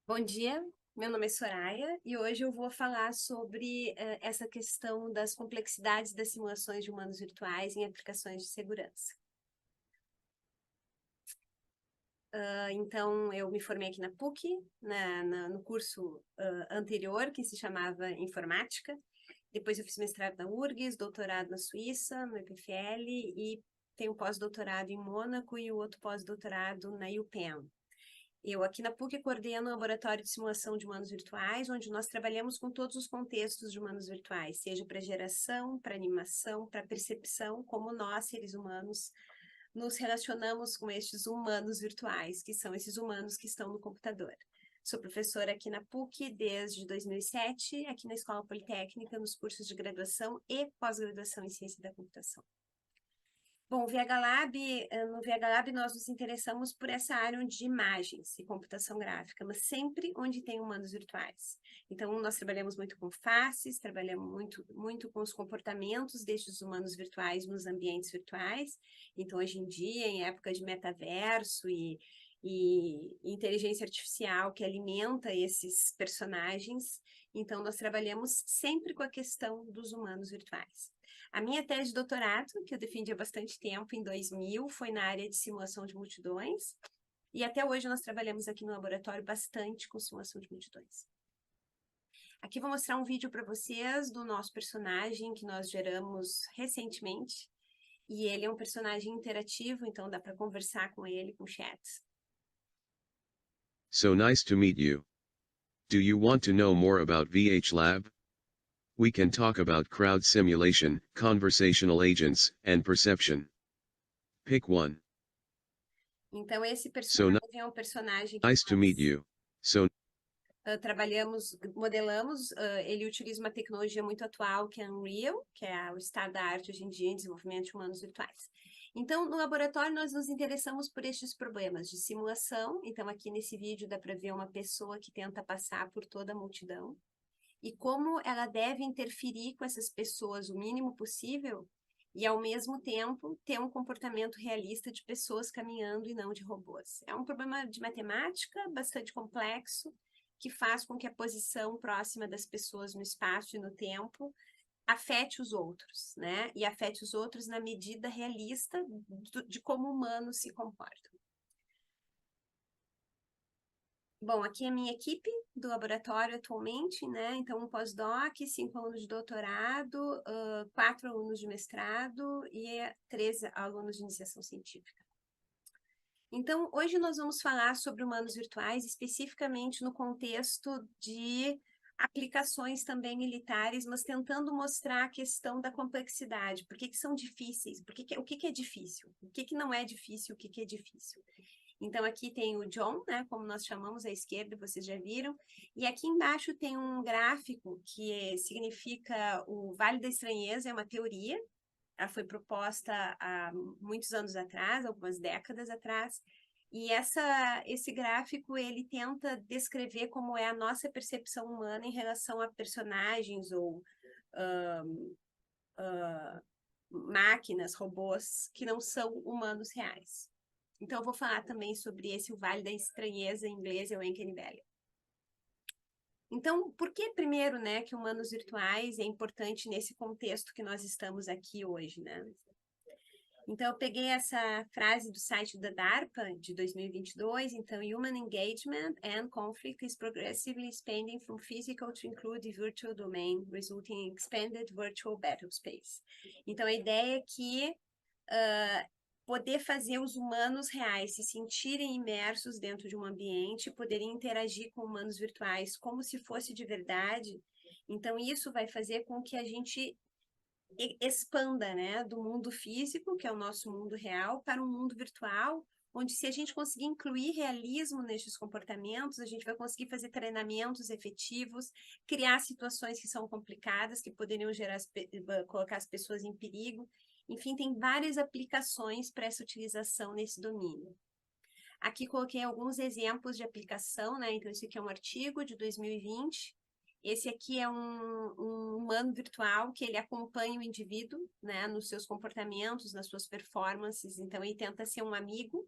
Bom dia, meu nome é Soraya e hoje eu vou falar sobre essa questão das complexidades das simulações de humanos virtuais em aplicações de segurança. Então, eu me formei aqui na PUC, no curso anterior, que se chamava Informática. Depois eu fiz mestrado na URGS, doutorado na Suíça, no EPFL, e tenho pós-doutorado em Mônaco e o outro pós-doutorado na UPenn. Eu aqui na PUC coordeno um laboratório de simulação de humanos virtuais, onde nós trabalhamos com todos os contextos de humanos virtuais, seja para geração, para animação, para percepção, como nós, seres humanos, nos relacionamos com estes humanos virtuais, que são esses humanos que estão no computador. Sou professora aqui na PUC desde 2007, aqui na Escola Politécnica, nos cursos de graduação e pós-graduação em Ciência da Computação. Bom, no VH Lab nós nos interessamos por essa área de imagens e computação gráfica, mas sempre onde tem humanos virtuais. Então, nós trabalhamos muito com faces, trabalhamos muito com os comportamentos destes humanos virtuais nos ambientes virtuais. Então, hoje em dia, em época de metaverso e inteligência artificial que alimenta esses personagens, então nós trabalhamos sempre com a questão dos humanos virtuais. A minha tese de doutorado, que eu defendi há bastante tempo, em 2000, foi na área de simulação de multidões, e até hoje nós trabalhamos aqui no laboratório bastante com simulação de multidões. Aqui vou mostrar um vídeo para vocês do nosso personagem que nós geramos recentemente, e ele é um personagem interativo, então dá para conversar com ele com chats. So nice to meet you. Do you want to know more about VH Lab? We can talk about crowd simulation, conversational agents, and perception. Pick one. Então esse So personagem é um personagem que nice to meet you. So modelamos, ele utiliza uma tecnologia muito atual que é Unreal, que é o estado da arte hoje em dia em desenvolvimento de humanos virtuais. Então, no laboratório, nós nos interessamos por estes problemas de simulação. Então, aqui nesse vídeo dá para ver uma pessoa que tenta passar por toda a multidão e como ela deve interferir com essas pessoas o mínimo possível e, ao mesmo tempo, ter um comportamento realista de pessoas caminhando e não de robôs. É um problema de matemática bastante complexo, que faz com que a posição próxima das pessoas no espaço e no tempo afete os outros, né? E afete os outros na medida realista de como humanos se comportam. Bom, aqui é a minha equipe do laboratório atualmente, né? Então, um pós-doc, 5 alunos de doutorado, 4 alunos de mestrado e 13 alunos de iniciação científica. Então, hoje nós vamos falar sobre humanos virtuais, especificamente no contexto de aplicações também militares, mas tentando mostrar a questão da complexidade. Por que são difíceis? O que é difícil? O que não é difícil? O que é difícil? Então, aqui tem o John, né, como nós chamamos à esquerda, vocês já viram. E aqui embaixo tem um gráfico que significa o Vale da Estranheza, é uma teoria. Ela foi proposta há muitos anos atrás, algumas décadas atrás. E esse gráfico, ele tenta descrever como é a nossa percepção humana em relação a personagens ou máquinas, robôs, que não são humanos reais. Então, eu vou falar também sobre o Vale da Estranheza, em inglês, é o Uncanny Valley. Então, por que primeiro, né, que humanos virtuais é importante nesse contexto que nós estamos aqui hoje, né? Então, eu peguei essa frase do site da DARPA, de 2022, então, Human Engagement and Conflict is progressively expanding from physical to include the virtual domain, resulting in expanded virtual battle space. Então, a ideia é que poder fazer os humanos reais se sentirem imersos dentro de um ambiente, poderem interagir com humanos virtuais como se fosse de verdade. Então, isso vai fazer com que a gente expanda, né, do mundo físico, que é o nosso mundo real, para um mundo virtual, onde se a gente conseguir incluir realismo nesses comportamentos, a gente vai conseguir fazer treinamentos efetivos, criar situações que são complicadas, que poderiam colocar as pessoas em perigo. Enfim, tem várias aplicações para essa utilização nesse domínio. Aqui coloquei alguns exemplos de aplicação, né? Então, esse aqui é um artigo de 2020. Esse aqui é um humano virtual que ele acompanha o indivíduo, né? Nos seus comportamentos, nas suas performances. Então, ele tenta ser um amigo.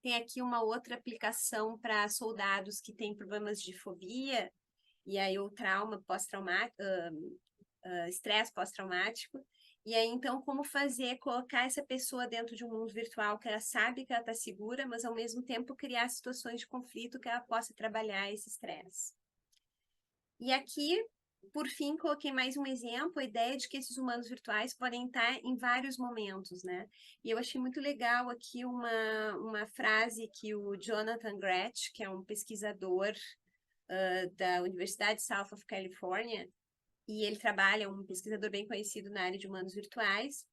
Tem aqui uma outra aplicação para soldados que têm problemas de fobia, e aí o trauma pós-traumático, estresse pós-traumático. E aí, então, como fazer, colocar essa pessoa dentro de um mundo virtual que ela sabe que ela está segura, mas ao mesmo tempo criar situações de conflito que ela possa trabalhar esse estresse. E aqui, por fim, coloquei mais um exemplo, a ideia de que esses humanos virtuais podem estar em vários momentos, né? E eu achei muito legal aqui uma frase que o Jonathan Gretsch, que é um pesquisador da Universidade South of California, e ele trabalha, um pesquisador bem conhecido na área de humanos virtuais,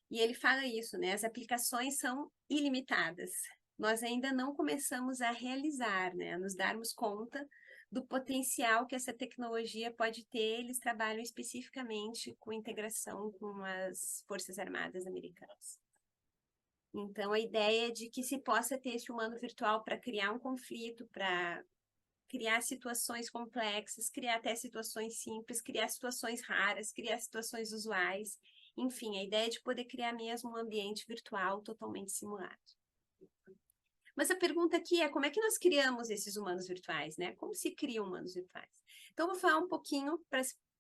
e ele fala isso, né? As aplicações são ilimitadas. Nós ainda não começamos a realizar, né? A nos darmos conta do potencial que essa tecnologia pode ter. Eles trabalham especificamente com integração com as Forças Armadas Americanas. Então, a ideia de que se possa ter esse humano virtual para criar um conflito, para criar situações complexas, criar até situações simples, criar situações raras, criar situações usuais. Enfim, a ideia de poder criar mesmo um ambiente virtual totalmente simulado. Mas a pergunta aqui é como é que nós criamos esses humanos virtuais, né? Como se criam humanos virtuais? Então, eu vou falar um pouquinho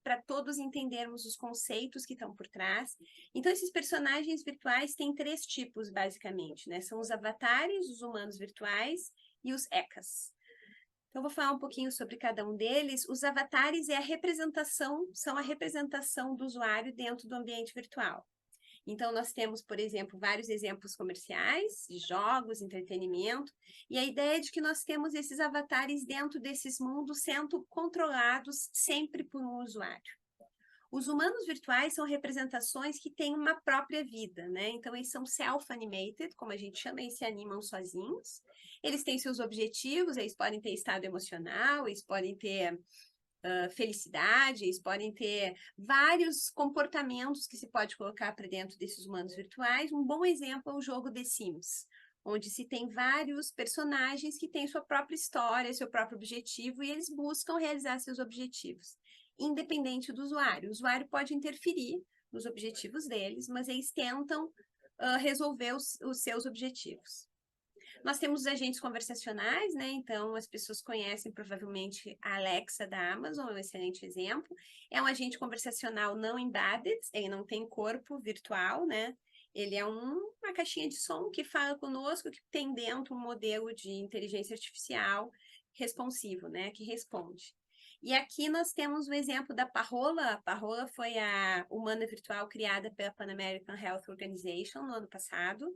para todos entendermos os conceitos que estão por trás. Então, esses personagens virtuais têm 3 tipos, basicamente, né? São os avatares, os humanos virtuais e os ECAs. Então, vou falar um pouquinho sobre cada um deles. Os avatares são a representação do usuário dentro do ambiente virtual. Então, nós temos, por exemplo, vários exemplos comerciais, de jogos, entretenimento, e a ideia é de que nós temos esses avatares dentro desses mundos sendo controlados sempre por um usuário. Os humanos virtuais são representações que têm uma própria vida, né? Então, eles são self-animated, como a gente chama, eles se animam sozinhos. Eles têm seus objetivos, eles podem ter estado emocional, eles podem ter felicidade, eles podem ter vários comportamentos que se pode colocar para dentro desses humanos virtuais. Um bom exemplo é o jogo The Sims, onde se tem vários personagens que têm sua própria história, seu próprio objetivo, e eles buscam realizar seus objetivos, independente do usuário. O usuário pode interferir nos objetivos deles, mas eles tentam resolver os seus objetivos. Nós temos os agentes conversacionais, né? Então, as pessoas conhecem provavelmente a Alexa da Amazon, é um excelente exemplo. É um agente conversacional não embedded, ele não tem corpo virtual, né? Ele é uma caixinha de som que fala conosco, que tem dentro um modelo de inteligência artificial responsivo, né? Que responde. E aqui nós temos o exemplo da Parrola. A Parrola foi a humana virtual criada pela Pan American Health Organization no ano passado.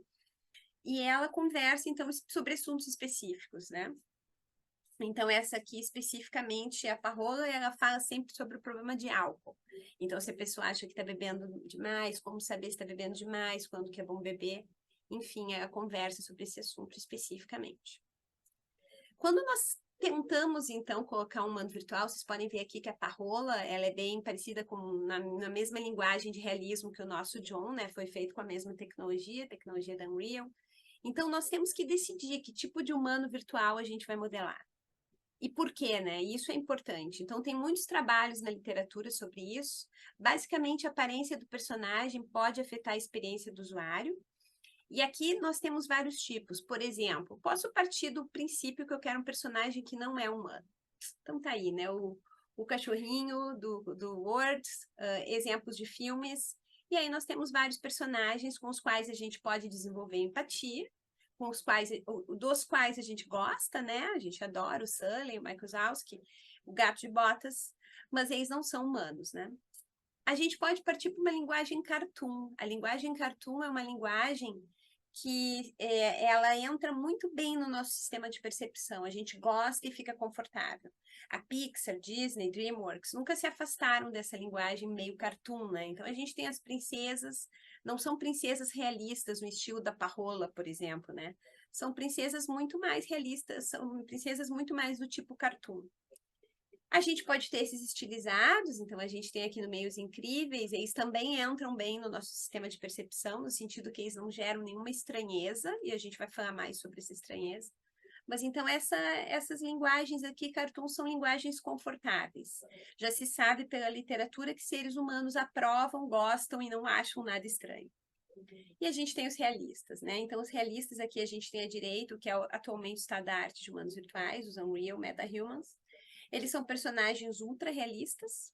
E ela conversa, então, sobre assuntos específicos, né? Então, essa aqui, especificamente, a Parrola, ela fala sempre sobre o problema de álcool. Então, se a pessoa acha que está bebendo demais, como saber se está bebendo demais, quando que é bom beber. Enfim, ela conversa sobre esse assunto especificamente. Quando nós tentamos, então, colocar um humano virtual, vocês podem ver aqui que a Parrola, ela é bem parecida com, na mesma linguagem de realismo que o nosso John, né? Foi feito com a mesma tecnologia da Unreal. Então, nós temos que decidir que tipo de humano virtual a gente vai modelar. E por quê, né? Isso é importante. Então, tem muitos trabalhos na literatura sobre isso. Basicamente, a aparência do personagem pode afetar a experiência do usuário. E aqui nós temos vários tipos. Por exemplo, posso partir do princípio que eu quero um personagem que não é humano. Então, tá aí, né? O cachorrinho do Words, exemplos de filmes. E aí nós temos vários personagens com os quais a gente pode desenvolver empatia, dos quais a gente gosta, né? A gente adora o Sully, o Mike Wazowski, o Gato de Botas, mas eles não são humanos, né? A gente pode partir para uma linguagem cartoon. A linguagem cartoon é uma linguagem que ela entra muito bem no nosso sistema de percepção. A gente gosta e fica confortável. A Pixar, Disney, DreamWorks nunca se afastaram dessa linguagem meio cartoon, né? Então, a gente tem as princesas, não são princesas realistas no estilo da Parrola, por exemplo, né? São princesas muito mais realistas, são princesas muito mais do tipo cartoon. A gente pode ter esses estilizados, então a gente tem aqui no meio os incríveis, eles também entram bem no nosso sistema de percepção, no sentido que eles não geram nenhuma estranheza, e a gente vai falar mais sobre essa estranheza. Mas então essas linguagens aqui, cartoon, são linguagens confortáveis. Já se sabe pela literatura que seres humanos aprovam, gostam e não acham nada estranho. E a gente tem os realistas, né? Então, os realistas aqui a gente tem a direito, que é atualmente o estado da arte de humanos virtuais, os Unreal Meta-Humans. Eles são personagens ultra realistas,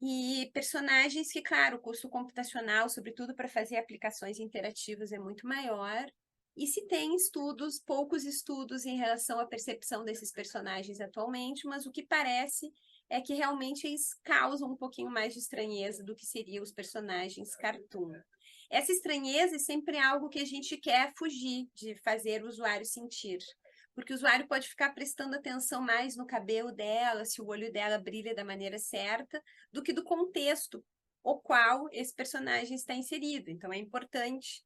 e personagens que, claro, o custo computacional, sobretudo para fazer aplicações interativas, é muito maior. E se tem estudos, poucos estudos em relação à percepção desses personagens atualmente, mas o que parece é que realmente eles causam um pouquinho mais de estranheza do que seriam os personagens cartoon. Essa estranheza é sempre algo que a gente quer fugir de fazer o usuário sentir. Porque o usuário pode ficar prestando atenção mais no cabelo dela, se o olho dela brilha da maneira certa, do que do contexto o qual esse personagem está inserido. Então, é importante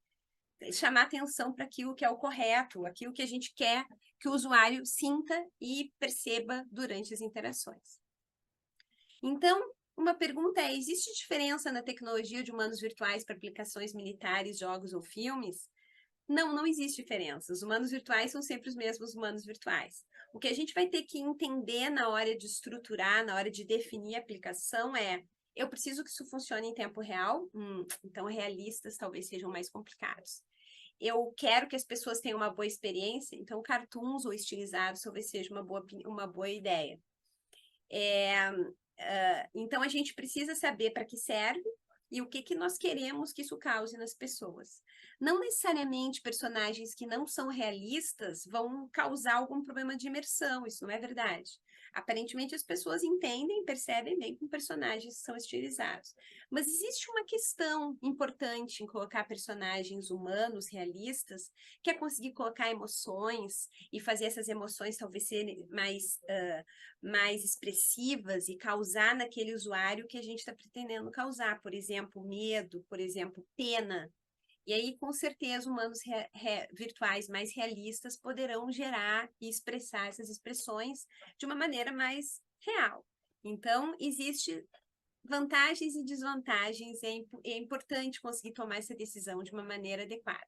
chamar atenção para aquilo que é o correto, aquilo que a gente quer que o usuário sinta e perceba durante as interações. Então, uma pergunta é: existe diferença na tecnologia de humanos virtuais para aplicações militares, jogos ou filmes? Não, não existe diferença. Os humanos virtuais são sempre os mesmos humanos virtuais. O que a gente vai ter que entender na hora de estruturar, na hora de definir a aplicação é: eu preciso que isso funcione em tempo real? Então, realistas talvez sejam mais complicados. Eu quero que as pessoas tenham uma boa experiência, então cartoons ou estilizados talvez seja uma boa ideia. Então, a gente precisa saber para que serve e o que nós queremos que isso cause nas pessoas. Não necessariamente personagens que não são realistas vão causar algum problema de imersão, isso não é verdade. Aparentemente, as pessoas entendem, percebem bem com personagens que são estilizados. Mas existe uma questão importante em colocar personagens humanos, realistas, que é conseguir colocar emoções e fazer essas emoções talvez serem mais expressivas e causar naquele usuário o que a gente está pretendendo causar. Por exemplo, medo, por exemplo, pena. E aí, com certeza, humanos virtuais mais realistas poderão gerar e expressar essas expressões de uma maneira mais real. Então, existe vantagens e desvantagens, é importante conseguir tomar essa decisão de uma maneira adequada.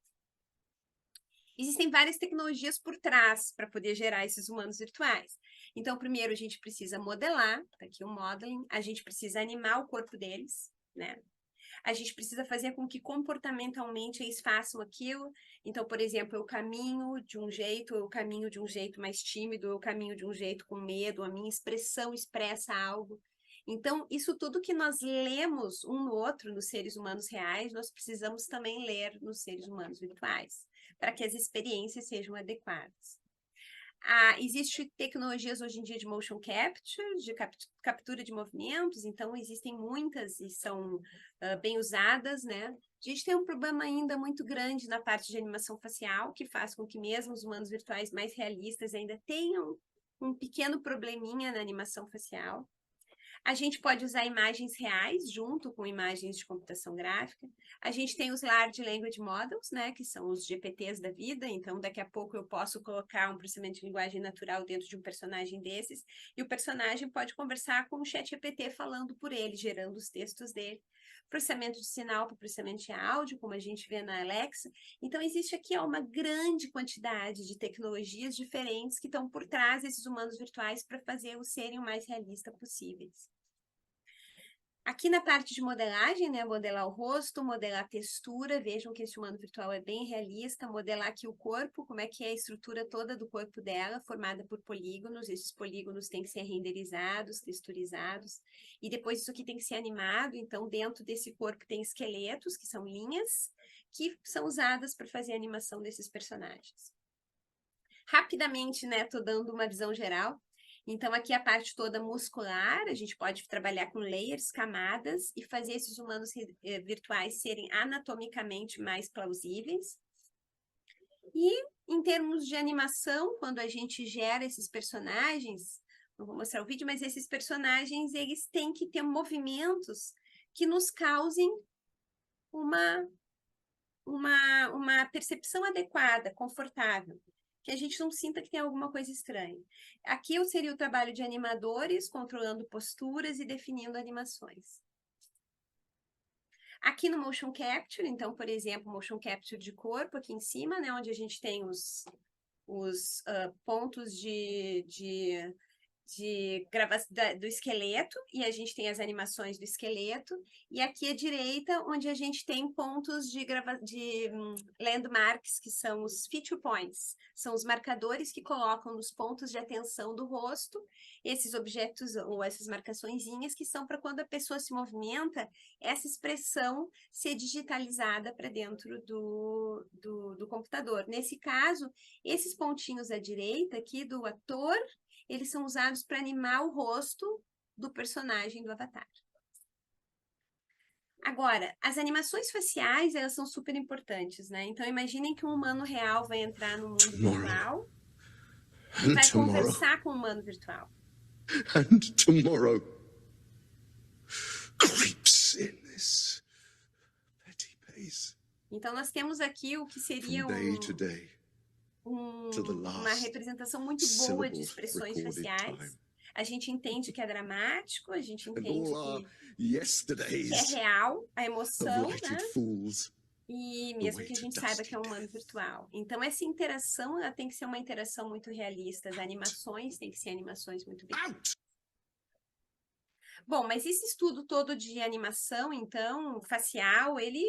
Existem várias tecnologias por trás para poder gerar esses humanos virtuais. Então, primeiro, a gente precisa modelar, tá aqui o modeling, a gente precisa animar o corpo deles, né? A gente precisa fazer com que comportamentalmente eles façam aquilo. Então, por exemplo, eu caminho de um jeito, eu caminho de um jeito mais tímido, eu caminho de um jeito com medo, a minha expressão expressa algo. Então, isso tudo que nós lemos um no outro nos seres humanos reais, nós precisamos também ler nos seres humanos virtuais, para que as experiências sejam adequadas. Existem tecnologias hoje em dia de motion capture, de captura de movimentos, então existem muitas e são bem usadas, né? A gente tem um problema ainda muito grande na parte de animação facial, que faz com que mesmo os humanos virtuais mais realistas ainda tenham um pequeno probleminha na animação facial. A gente pode usar imagens reais junto com imagens de computação gráfica. A gente tem os Large Language Models, né, que são os GPTs da vida. Então, daqui a pouco eu posso colocar um processamento de linguagem natural dentro de um personagem desses, e o personagem pode conversar com o ChatGPT falando por ele, gerando os textos dele. Processamento de sinal para processamento de áudio, como a gente vê na Alexa. Então, existe aqui uma grande quantidade de tecnologias diferentes que estão por trás desses humanos virtuais para fazer-os serem o mais realistas possíveis. Aqui na parte de modelagem, né, modelar o rosto, modelar a textura, vejam que esse humano virtual é bem realista, modelar aqui o corpo, como é que é a estrutura toda do corpo dela, formada por polígonos, esses polígonos têm que ser renderizados, texturizados, e depois isso aqui tem que ser animado, então dentro desse corpo tem esqueletos, que são linhas, que são usadas para fazer a animação desses personagens. Rapidamente, né, tô dando uma visão geral. Então, aqui a parte toda muscular, a gente pode trabalhar com layers, camadas, e fazer esses humanos virtuais serem anatomicamente mais plausíveis. E, em termos de animação, quando a gente gera esses personagens, não vou mostrar o vídeo, mas esses personagens, eles têm que ter movimentos que nos causem uma percepção adequada, confortável, que a gente não sinta que tem alguma coisa estranha. Aqui seria o trabalho de animadores, controlando posturas e definindo animações. Aqui no Motion Capture, então, por exemplo, Motion Capture de corpo, aqui em cima, né, onde a gente tem os pontos de do esqueleto, e a gente tem as animações do esqueleto, e aqui à direita, onde a gente tem pontos de landmarks, que são os feature points, são os marcadores que colocam nos pontos de atenção do rosto, esses objetos ou essas marcaçõezinhas que são para quando a pessoa se movimenta, essa expressão ser digitalizada para dentro do computador. Nesse caso, esses pontinhos à direita aqui do ator, eles são usados para animar o rosto do personagem do avatar. Agora, as animações faciais, elas são super importantes, né? Então, imaginem que um humano real vai entrar no mundo virtual e vai conversar com um humano virtual. And tomorrow creeps in this petty pace. Então, nós temos aqui o que seria uma representação muito boa de expressões faciais. A gente entende que é dramático, a gente entende que é real a emoção, né? E mesmo que a gente saiba que é um humano virtual. Então, essa interação, ela tem que ser uma interação muito realista. As animações têm que ser animações muito bem feitas. Bom, mas esse estudo todo de animação, então, facial, ele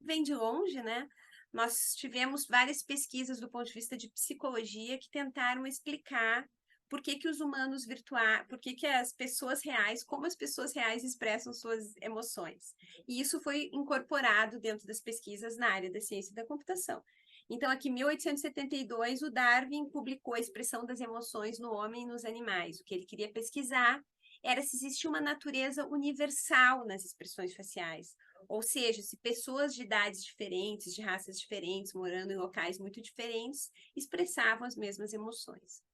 vem de longe, né? Nós tivemos várias pesquisas do ponto de vista de psicologia que tentaram explicar por que os humanos virtuais, por que as pessoas reais, como as pessoas reais expressam suas emoções. E isso foi incorporado dentro das pesquisas na área da ciência da computação. Então, aqui em 1872, o Darwin publicou a expressão das emoções no homem e nos animais. O que ele queria pesquisar era se existia uma natureza universal nas expressões faciais. Ou seja, se pessoas de idades diferentes, de raças diferentes, morando em locais muito diferentes, expressavam as mesmas emoções.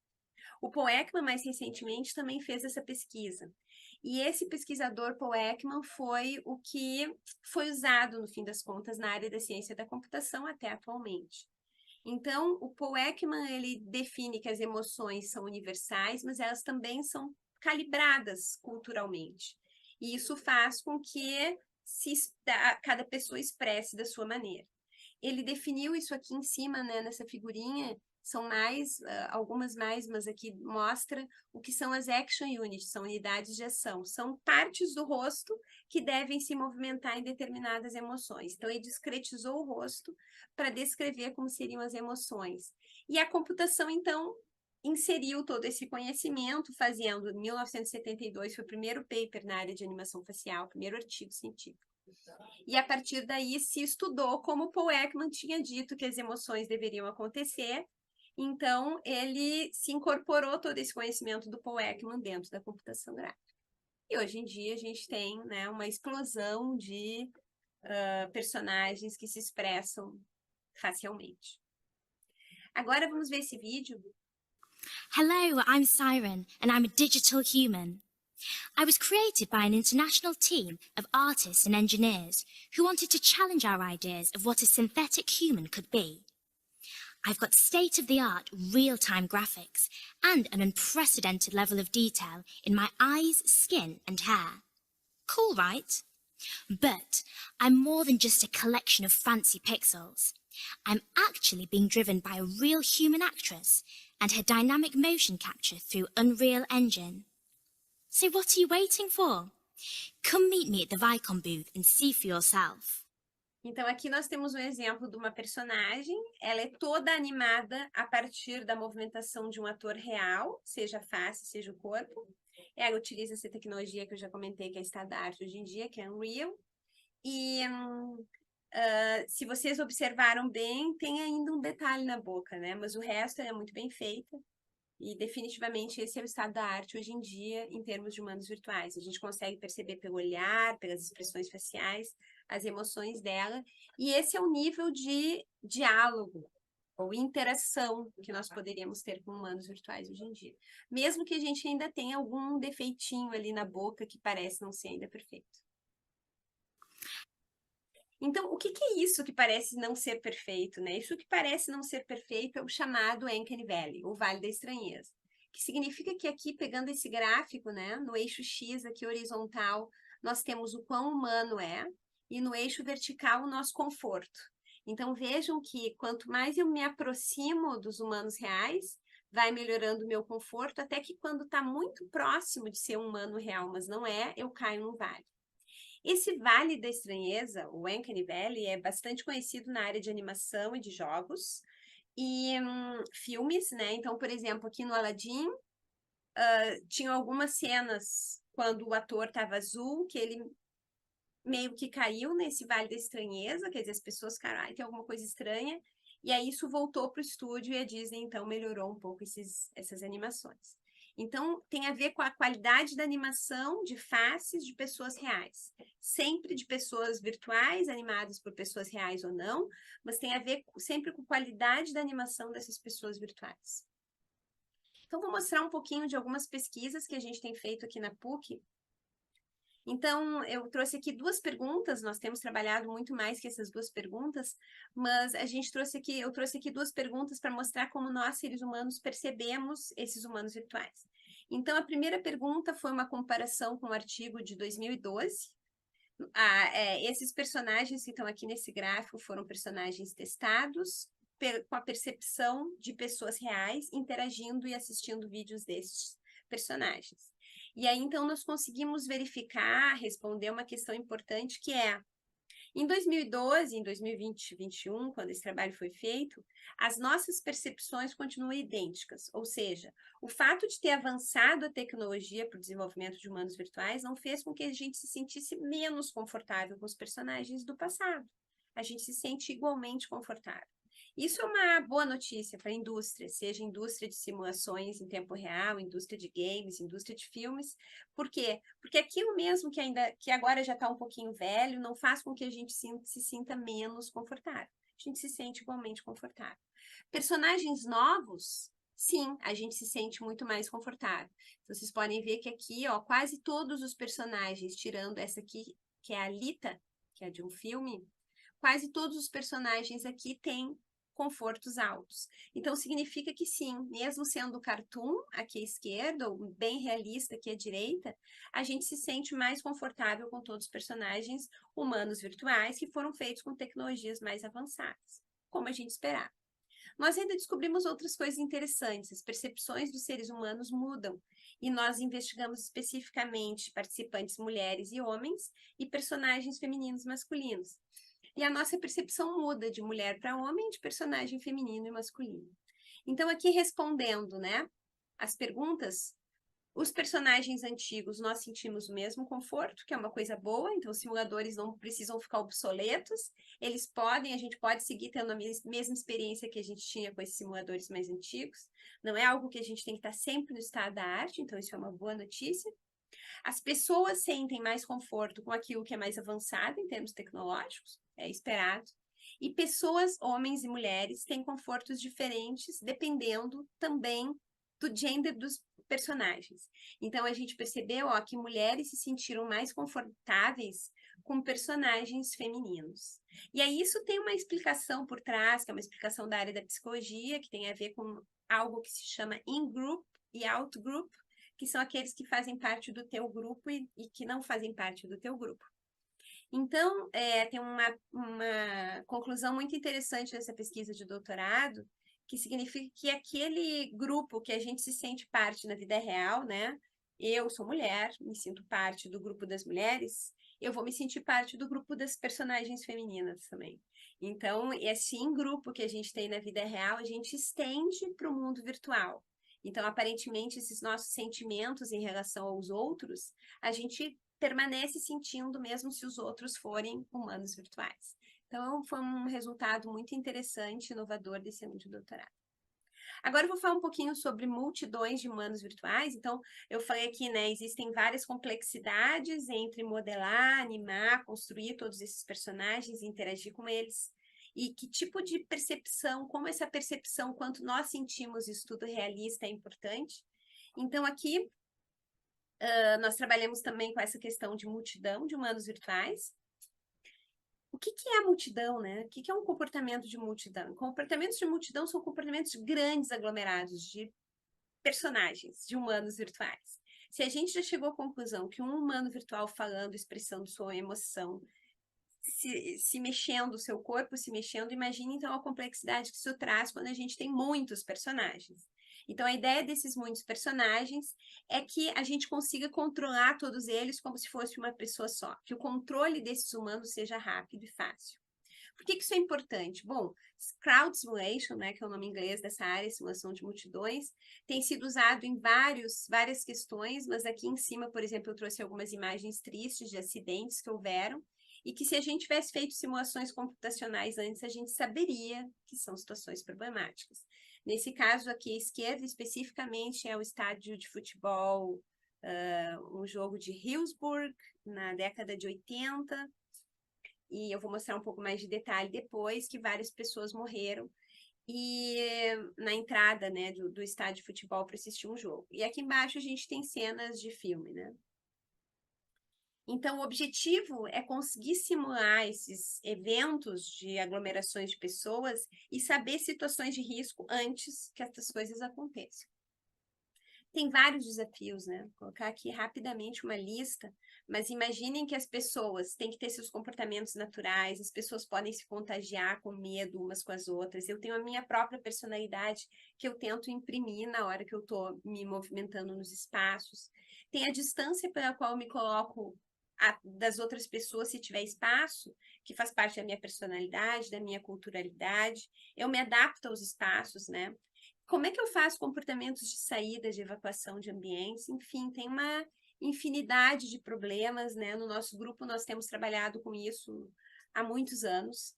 O Paul Ekman, mais recentemente, também fez essa pesquisa. E esse pesquisador, Paul Ekman, foi o que foi usado, no fim das contas, na área da ciência da computação até atualmente. Então, o Paul Ekman, ele define que as emoções são universais, mas elas também são calibradas culturalmente. E isso faz com que cada pessoa expresse da sua maneira. Ele definiu isso aqui em cima, né, nessa figurinha, são algumas mais, mas aqui mostra o que são as action units, são unidades de ação, são partes do rosto que devem se movimentar em determinadas emoções. Então, ele discretizou o rosto para descrever como seriam as emoções. E a computação, então, inseriu todo esse conhecimento, fazendo, em 1972, foi o primeiro paper na área de animação facial, o primeiro artigo científico. E a partir daí se estudou como Paul Ekman tinha dito que as emoções deveriam acontecer, então ele se incorporou todo esse conhecimento do Paul Ekman dentro da computação gráfica. E hoje em dia a gente tem, né, uma explosão de personagens que se expressam facialmente. Agora vamos ver esse vídeo. Hello, I'm Siren, and I'm a digital human. I was created by an international team of artists and engineers who wanted to challenge our ideas of what a synthetic human could be. I've got state-of-the-art real-time graphics and an unprecedented level of detail in my eyes, skin, and hair. Cool, right? But I'm more than just a collection of fancy pixels. I'm actually being driven by a real human actress and her dynamic motion capture through Unreal Engine. So what are you waiting for? Come meet me at the Vicon booth and see for yourself. Então, aqui nós temos um exemplo de uma personagem, ela é toda animada a partir da movimentação de um ator real, seja a face, seja o corpo. Ela utiliza essa tecnologia que eu já comentei, que é estado da arte hoje em dia, que é Unreal. E se vocês observaram bem, tem ainda um detalhe na boca, né? Mas o resto é muito bem feita. E definitivamente esse é o estado da arte hoje em dia em termos de humanos virtuais. A gente consegue perceber pelo olhar, pelas expressões faciais, as emoções dela. E esse é o nível de diálogo ou interação que nós poderíamos ter com humanos virtuais hoje em dia. Mesmo que a gente ainda tenha algum defeitinho ali na boca que parece não ser ainda perfeito. Então, o que é isso que parece não ser perfeito, né? Isso que parece não ser perfeito é o chamado Uncanny Valley, o Vale da Estranheza, que significa que aqui, pegando esse gráfico, né, no eixo X, aqui horizontal, nós temos o quão humano é, e no eixo vertical, o nosso conforto. Então, vejam que quanto mais eu me aproximo dos humanos reais, vai melhorando o meu conforto, até que quando está muito próximo de ser um humano real, mas não é, eu caio num vale. Esse Vale da Estranheza, o Uncanny Valley, é bastante conhecido na área de animação e de jogos e filmes, né? Então, por exemplo, aqui no Aladdin, tinha algumas cenas quando o ator estava azul, que ele meio que caiu nesse Vale da Estranheza, quer dizer, as pessoas ficaram, ai, tem alguma coisa estranha, e aí isso voltou para o estúdio e a Disney, então, melhorou um pouco essas animações. Então, tem a ver com a qualidade da animação de faces de pessoas reais. Sempre de pessoas virtuais, animadas por pessoas reais ou não, mas tem a ver sempre com a qualidade da animação dessas pessoas virtuais. Então, vou mostrar um pouquinho de algumas pesquisas que a gente tem feito aqui na PUC. Então, eu trouxe aqui 2 perguntas, nós temos trabalhado muito mais que essas 2 perguntas, mas eu trouxe aqui 2 perguntas para mostrar como nós, seres humanos, percebemos esses humanos virtuais. Então, a primeira pergunta foi uma comparação com um artigo de 2012. Esses personagens que estão aqui nesse gráfico foram personagens testados com a percepção de pessoas reais interagindo e assistindo vídeos desses personagens. E aí, então, nós conseguimos verificar, responder uma questão importante, que é, em 2012, em 2020 e 2021, quando esse trabalho foi feito, as nossas percepções continuam idênticas, ou seja, o fato de ter avançado a tecnologia para o desenvolvimento de humanos virtuais não fez com que a gente se sentisse menos confortável com os personagens do passado. A gente se sente igualmente confortável. Isso é uma boa notícia para a indústria, seja indústria de simulações em tempo real, indústria de games, indústria de filmes. Por quê? Porque aquilo mesmo que agora já está um pouquinho velho, não faz com que a gente se sinta menos confortável. A gente se sente igualmente confortável. Personagens novos, sim, a gente se sente muito mais confortável. Então, vocês podem ver que aqui, ó, quase todos os personagens, tirando essa aqui, que é a Alita, que é de um filme, quase todos os personagens aqui têm confortos altos. Então, significa que sim, mesmo sendo cartoon aqui à esquerda, ou bem realista aqui à direita, a gente se sente mais confortável com todos os personagens humanos virtuais que foram feitos com tecnologias mais avançadas, como a gente esperava. Nós ainda descobrimos outras coisas interessantes, as percepções dos seres humanos mudam, e nós investigamos especificamente participantes mulheres e homens e personagens femininos e masculinos. E a nossa percepção muda de mulher para homem, de personagem feminino e masculino. Então, aqui respondendo, né, as perguntas, os personagens antigos nós sentimos o mesmo conforto, que é uma coisa boa, então os simuladores não precisam ficar obsoletos, a gente pode seguir tendo a mesma experiência que a gente tinha com esses simuladores mais antigos, não é algo que a gente tem que estar sempre no estado da arte, então isso é uma boa notícia. As pessoas sentem mais conforto com aquilo que é mais avançado em termos tecnológicos, é esperado. E pessoas, homens e mulheres, têm confortos diferentes, dependendo também do gênero dos personagens. Então, a gente percebeu que mulheres se sentiram mais confortáveis com personagens femininos. E aí, isso tem uma explicação por trás, que é uma explicação da área da psicologia, que tem a ver com algo que se chama in-group e out-group, que são aqueles que fazem parte do teu grupo e que não fazem parte do teu grupo. Então, tem uma conclusão muito interessante dessa pesquisa de doutorado, que significa que aquele grupo que a gente se sente parte na vida real, né? Eu sou mulher, me sinto parte do grupo das mulheres, eu vou me sentir parte do grupo das personagens femininas também. Então, esse grupo que a gente tem na vida real, a gente estende para o mundo virtual. Então, aparentemente, esses nossos sentimentos em relação aos outros, a gente permanece sentindo mesmo se os outros forem humanos virtuais. Então, foi um resultado muito interessante, inovador desse ano de doutorado. Agora eu vou falar um pouquinho sobre multidões de humanos virtuais. Então, eu falei aqui, né, existem várias complexidades entre modelar, animar, construir todos esses personagens e interagir com eles. E que tipo de percepção, como essa percepção, quanto nós sentimos isso tudo realista é importante. Então, aqui, nós trabalhamos também com essa questão de multidão de humanos virtuais. O que é a multidão, né? O que é um comportamento de multidão? Comportamentos de multidão são comportamentos de grandes aglomerados de personagens, de humanos virtuais. Se a gente já chegou à conclusão que um humano virtual falando, expressando sua emoção, se mexendo, o seu corpo se mexendo, imagine então a complexidade que isso traz quando a gente tem muitos personagens. Então, a ideia desses muitos personagens é que a gente consiga controlar todos eles como se fosse uma pessoa só, que o controle desses humanos seja rápido e fácil. Por que isso é importante? Bom, crowd simulation, né, que é o nome em inglês dessa área, simulação de multidões, tem sido usado em várias questões, mas aqui em cima, por exemplo, eu trouxe algumas imagens tristes de acidentes que houveram, e que se a gente tivesse feito simulações computacionais antes, a gente saberia que são situações problemáticas. Nesse caso aqui à esquerda, especificamente, é o estádio de futebol, um jogo de Hillsborough, na década de 80, e eu vou mostrar um pouco mais de detalhe depois, que várias pessoas morreram e na entrada, né, do estádio de futebol para assistir um jogo. E aqui embaixo a gente tem cenas de filme, né? Então, o objetivo é conseguir simular esses eventos de aglomerações de pessoas e saber situações de risco antes que essas coisas aconteçam. Tem vários desafios, né? Vou colocar aqui rapidamente uma lista, mas imaginem que as pessoas têm que ter seus comportamentos naturais, as pessoas podem se contagiar com medo umas com as outras. Eu tenho a minha própria personalidade que eu tento imprimir na hora que eu estou me movimentando nos espaços. Tem a distância pela qual eu me coloco das outras pessoas, se tiver espaço, que faz parte da minha personalidade, da minha culturalidade. Eu me adapto aos espaços, né? Como é que eu faço comportamentos de saída, de evacuação de ambientes? Enfim, tem uma infinidade de problemas, né? No nosso grupo, nós temos trabalhado com isso há muitos anos.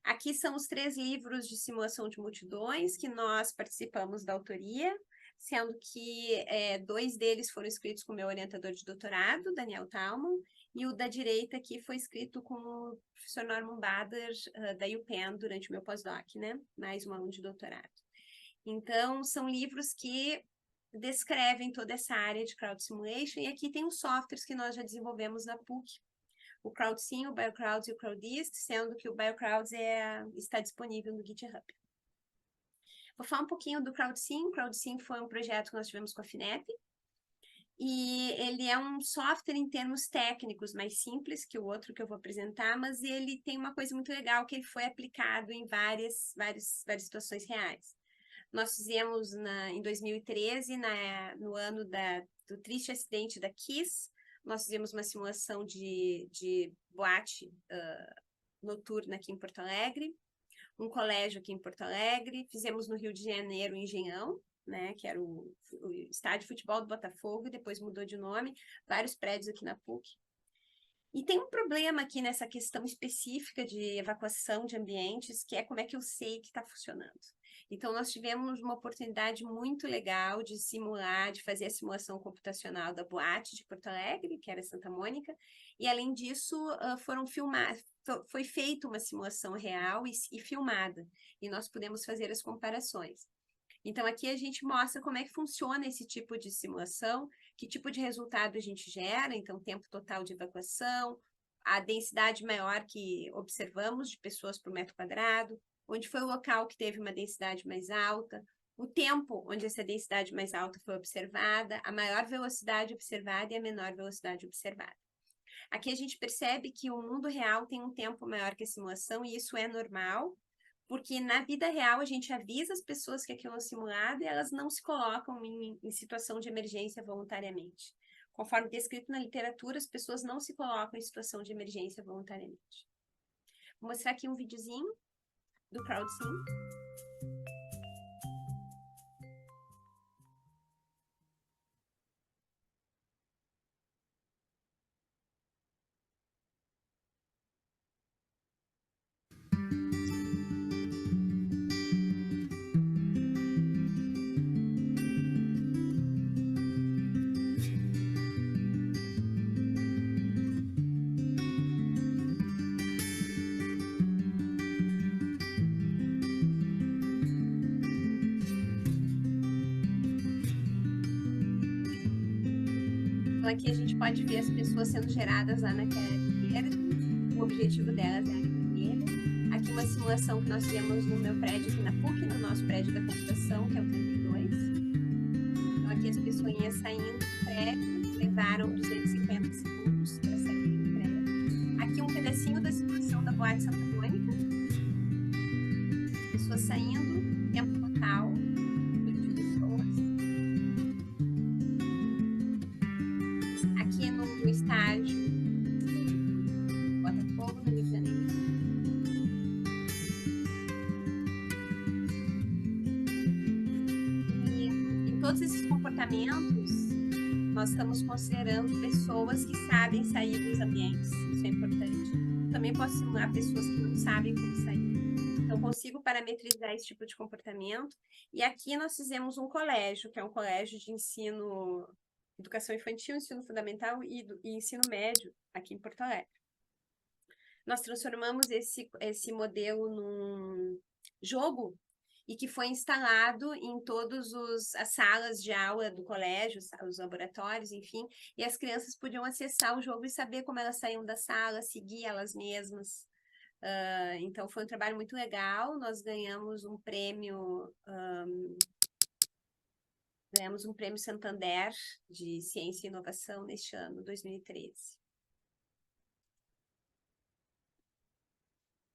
Aqui são os 3 livros de simulação de multidões que nós participamos da autoria, sendo que 2 deles foram escritos com o meu orientador de doutorado, Daniel Thalmann, e o da direita aqui foi escrito com o professor Norman Bader, da UPenn, durante o meu pós-doc, né? Mais um aluno de doutorado. Então, são livros que descrevem toda essa área de crowd simulation, e aqui tem os softwares que nós já desenvolvemos na PUC, o CrowdSim, o BioCrowds e o CrowdEast, sendo que o BioCrowds está disponível no GitHub. Vou falar um pouquinho do CrowdSim. O CrowdSim foi um projeto que nós tivemos com a FINEP, e ele é um software em termos técnicos mais simples que o outro que eu vou apresentar, mas ele tem uma coisa muito legal, que ele foi aplicado em várias situações reais. Nós fizemos em 2013, no ano do triste acidente da Kiss, nós fizemos uma simulação de boate noturna aqui em Porto Alegre, um colégio aqui em Porto Alegre, fizemos no Rio de Janeiro, em Engenhão, né, que era o estádio de futebol do Botafogo, e depois mudou de nome, vários prédios aqui na PUC. E tem um problema aqui nessa questão específica de evacuação de ambientes, que é como é que eu sei que está funcionando. Então, nós tivemos uma oportunidade muito legal de simular, de fazer a simulação computacional da boate de Porto Alegre, que era Santa Mônica, e além disso, foi feita uma simulação real e filmada, e nós pudemos fazer as comparações. Então, aqui a gente mostra como é que funciona esse tipo de simulação, que tipo de resultado a gente gera, então, tempo total de evacuação, a densidade maior que observamos de pessoas por metro quadrado, onde foi o local que teve uma densidade mais alta, o tempo onde essa densidade mais alta foi observada, a maior velocidade observada e a menor velocidade observada. Aqui a gente percebe que o mundo real tem um tempo maior que a simulação, e isso é normal, porque na vida real a gente avisa as pessoas que aquilo é simulado e elas não se colocam em situação de emergência voluntariamente. Conforme descrito na literatura, as pessoas não se colocam em situação de emergência voluntariamente. Vou mostrar aqui um videozinho do CrowdSim. Então, aqui a gente pode ver as pessoas sendo geradas lá naquela cadeira. O objetivo delas é a área vermelha. Aqui uma simulação que nós fizemos no meu prédio aqui na PUC, no nosso prédio da computação, que é o 32. Então, aqui as pessoinhas saindo do prédio, levaram 250 segundos para sair do prédio. Aqui um pedacinho da simulação da boate Santa Mônica. As pessoas saindo, tempo total, todos esses comportamentos, nós estamos considerando pessoas que sabem sair dos ambientes, isso é importante. Também posso simular pessoas que não sabem como sair. Então, consigo parametrizar esse tipo de comportamento. E aqui nós fizemos um colégio, que é um colégio de ensino, educação infantil, ensino fundamental e ensino médio, aqui em Porto Alegre. Nós transformamos esse modelo num jogo e que foi instalado em todas as salas de aula do colégio, os laboratórios, enfim, e as crianças podiam acessar o jogo e saber como elas saíam da sala, seguir elas mesmas. Então, foi um trabalho muito legal, nós ganhamos um prêmio Santander de Ciência e Inovação neste ano, 2013.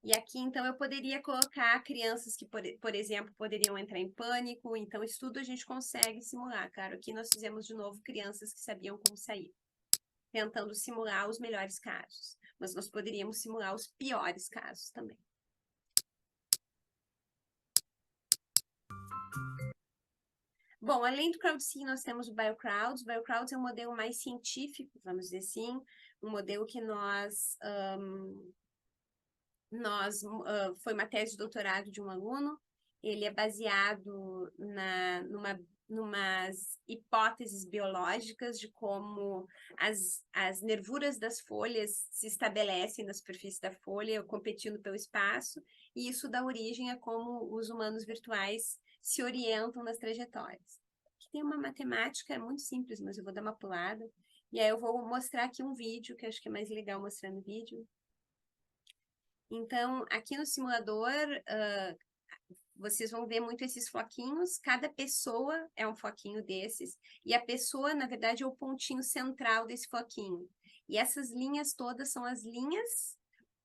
E aqui, então, eu poderia colocar crianças que, por exemplo, poderiam entrar em pânico. Então, isso tudo a gente consegue simular. Claro, aqui nós fizemos, de novo, crianças que sabiam como sair, tentando simular os melhores casos. Mas nós poderíamos simular os piores casos também. Bom, além do CrowdSim, nós temos o BioCrowds. O BioCrowds é um modelo mais científico, vamos dizer assim, um modelo que foi uma tese de doutorado de um aluno. Ele é baseado numas hipóteses biológicas de como as nervuras das folhas se estabelecem na superfície da folha, competindo pelo espaço, e isso dá origem a como os humanos virtuais se orientam nas trajetórias. Aqui tem uma matemática muito simples, mas eu vou dar uma pulada, e aí eu vou mostrar aqui um vídeo, que eu acho que é mais legal mostrar no vídeo. Então, aqui no simulador, vocês vão ver muito esses floquinhos, cada pessoa é um floquinho desses, e a pessoa, na verdade, é o pontinho central desse floquinho. E essas linhas todas são as linhas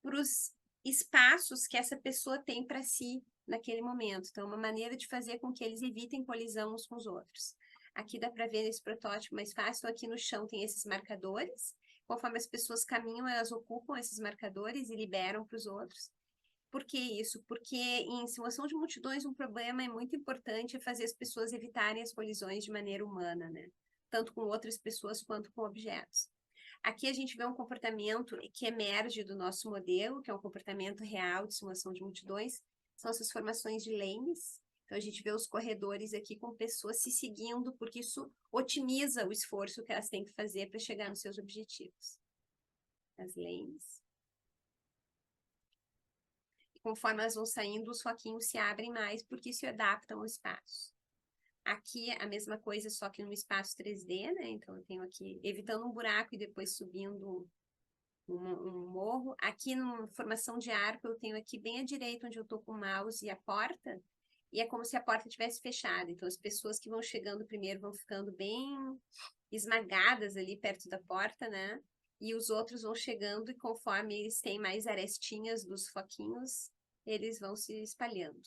para os espaços que essa pessoa tem para si naquele momento. Então, é uma maneira de fazer com que eles evitem colisão uns com os outros. Aqui dá para ver nesse protótipo mais fácil, então, aqui no chão tem esses marcadores. Conforme as pessoas caminham, elas ocupam esses marcadores e liberam para os outros. Por que isso? Porque em simulação de multidões, um problema é muito importante fazer as pessoas evitarem as colisões de maneira humana, né? Tanto com outras pessoas quanto com objetos. Aqui a gente vê um comportamento que emerge do nosso modelo, que é um comportamento real de simulação de multidões, são essas formações de lanes. Então, a gente vê os corredores aqui com pessoas se seguindo, porque isso otimiza o esforço que elas têm que fazer para chegar nos seus objetivos. As lanes. E conforme elas vão saindo, os floquinhos se abrem mais, porque se adaptam ao espaço. Aqui, a mesma coisa, só que no espaço 3D, né? Então, eu tenho aqui, evitando um buraco e depois subindo um morro. Aqui, na formação de arco, eu tenho aqui bem à direita, onde eu estou com o mouse e a porta, e é como se a porta tivesse fechada. Então, as pessoas que vão chegando primeiro vão ficando bem esmagadas ali perto da porta, né? E os outros vão chegando e conforme eles têm mais arestinhas dos foquinhos, eles vão se espalhando.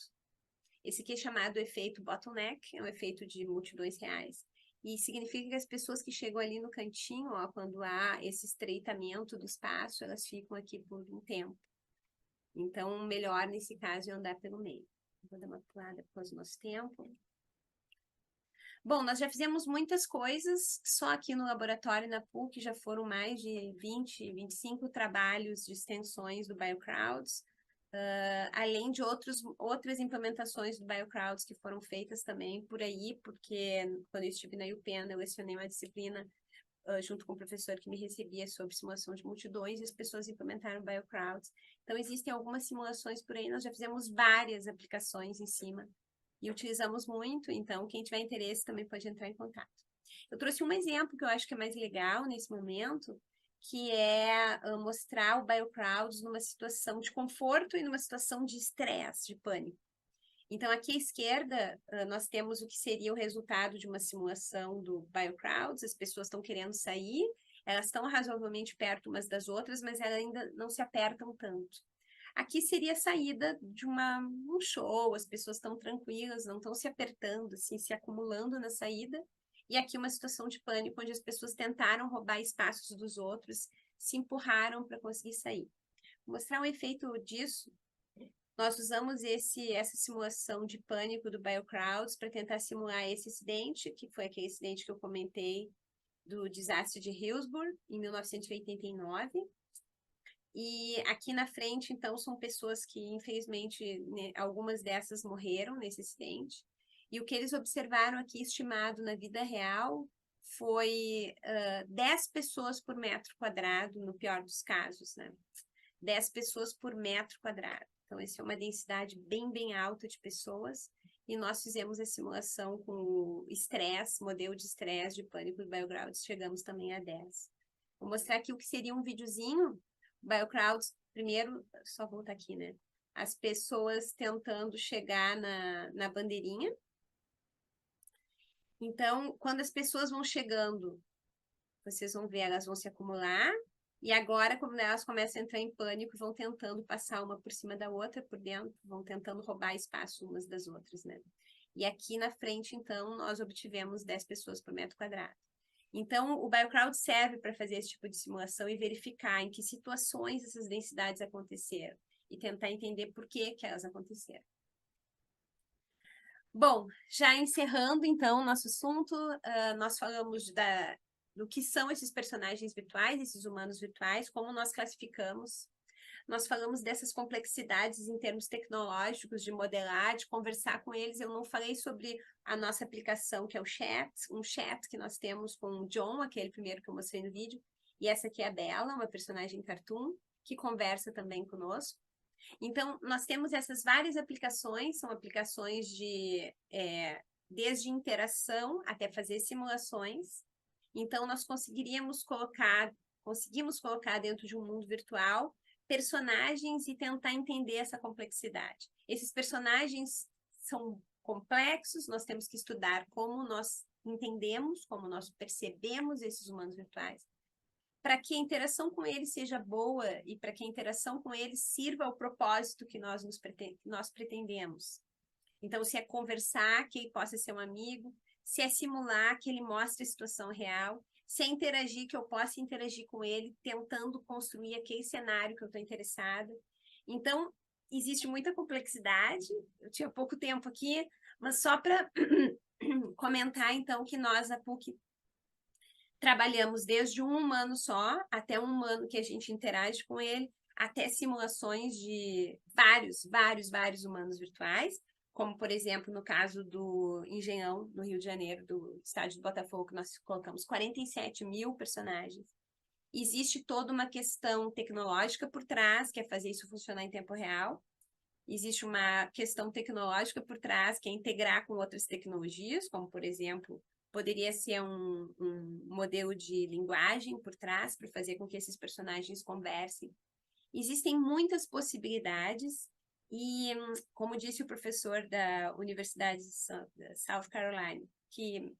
Esse aqui é chamado efeito bottleneck, é um efeito de multidões reais. E significa que as pessoas que chegam ali no cantinho, ó, quando há esse estreitamento do espaço, elas ficam aqui por um tempo. Então, o melhor nesse caso é andar pelo meio. Vou dar uma pulada por causa do nosso tempo. Bom, nós já fizemos muitas coisas, só aqui no laboratório na PUC já foram mais de 20, 25 trabalhos de extensões do BioCrowds, além de outras implementações do BioCrowds que foram feitas também por aí, porque quando eu estive na UPenn, eu lecionei uma disciplina junto com o professor que me recebia sobre simulação de multidões, e as pessoas implementaram BioCrowds. Então, existem algumas simulações por aí, nós já fizemos várias aplicações em cima, e utilizamos muito, então, quem tiver interesse também pode entrar em contato. Eu trouxe um exemplo que eu acho que é mais legal nesse momento, que é mostrar o BioCrowds numa situação de conforto e numa situação de estresse, de pânico. Então, aqui à esquerda, nós temos o que seria o resultado de uma simulação do BioCrowds. As pessoas estão querendo sair, elas estão razoavelmente perto umas das outras, mas elas ainda não se apertam tanto. Aqui seria a saída de um show, as pessoas estão tranquilas, não estão se apertando, assim, se acumulando na saída. E aqui uma situação de pânico, onde as pessoas tentaram roubar espaços dos outros, se empurraram para conseguir sair. Vou mostrar um efeito disso. Nós usamos essa simulação de pânico do BioCrowds para tentar simular esse acidente, que foi aquele acidente que eu comentei do desastre de Hillsborough, em 1989. E aqui na frente, então, são pessoas que, infelizmente, né, algumas dessas morreram nesse acidente. E o que eles observaram aqui, estimado na vida real, foi 10 pessoas por metro quadrado, no pior dos casos, né? 10 pessoas por metro quadrado. Então, essa é uma densidade bem, bem alta de pessoas. E nós fizemos a simulação com o estresse, modelo de estresse de pânico do BioCrowds, chegamos também a 10. Vou mostrar aqui o que seria um videozinho. BioCrowds, primeiro, só voltar aqui, né? As pessoas tentando chegar na bandeirinha. Então, quando as pessoas vão chegando, vocês vão ver, elas vão se acumular. E agora, quando elas começam a entrar em pânico, vão tentando passar uma por cima da outra, por dentro, vão tentando roubar espaço umas das outras, né? E aqui na frente, então, nós obtivemos 10 pessoas por metro quadrado. Então, o BioCrowd serve para fazer esse tipo de simulação e verificar em que situações essas densidades aconteceram e tentar entender por que elas aconteceram. Bom, já encerrando, então, o nosso assunto, nós falamos do que são esses personagens virtuais, esses humanos virtuais, como nós classificamos. Nós falamos dessas complexidades em termos tecnológicos, de modelar, de conversar com eles. Eu não falei sobre a nossa aplicação, que é o chat, um chat que nós temos com o John, aquele primeiro que eu mostrei no vídeo, e essa aqui é a Bella, uma personagem cartoon, que conversa também conosco. Então, nós temos essas várias aplicações, são aplicações desde interação até fazer simulações. Então, nós conseguimos colocar dentro de um mundo virtual personagens e tentar entender essa complexidade. Esses personagens são complexos, nós temos que estudar como nós entendemos, como nós percebemos esses humanos virtuais, para que a interação com eles seja boa e para que a interação com eles sirva ao propósito que nós pretendemos. Então, se é conversar, que ele possa ser um amigo, se é simular, que ele mostre a situação real, se é interagir, que eu possa interagir com ele, tentando construir aquele cenário que eu estou interessada. Então, existe muita complexidade, eu tinha pouco tempo aqui, mas só para comentar, então, que nós, na PUC, trabalhamos desde um humano só, até um humano que a gente interage com ele, até simulações de vários humanos virtuais, como, por exemplo, no caso do Engenhão, no Rio de Janeiro, do estádio do Botafogo, que nós colocamos 47 mil personagens. Existe toda uma questão tecnológica por trás, que é fazer isso funcionar em tempo real. Existe uma questão tecnológica por trás, que é integrar com outras tecnologias, como, por exemplo, poderia ser um modelo de linguagem por trás, para fazer com que esses personagens conversem. Existem muitas possibilidades, e, como disse o professor da Universidade de South Carolina, que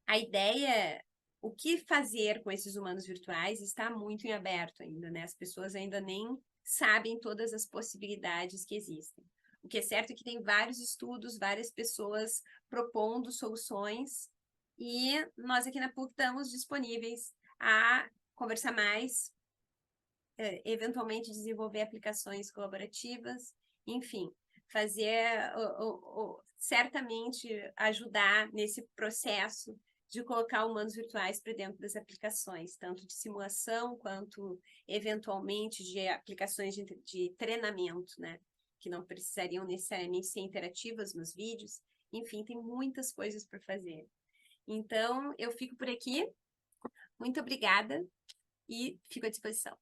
a ideia, o que fazer com esses humanos virtuais está muito em aberto ainda, né? As pessoas ainda nem sabem todas as possibilidades que existem. O que é certo é que tem vários estudos, várias pessoas propondo soluções, e nós aqui na PUC estamos disponíveis a conversar mais, eventualmente desenvolver aplicações colaborativas, enfim, fazer, certamente ajudar nesse processo de colocar humanos virtuais para dentro das aplicações, tanto de simulação quanto, eventualmente, de aplicações de treinamento, né? Que não precisariam necessariamente ser interativas nos vídeos. Enfim, tem muitas coisas para fazer. Então, eu fico por aqui. Muito obrigada e fico à disposição.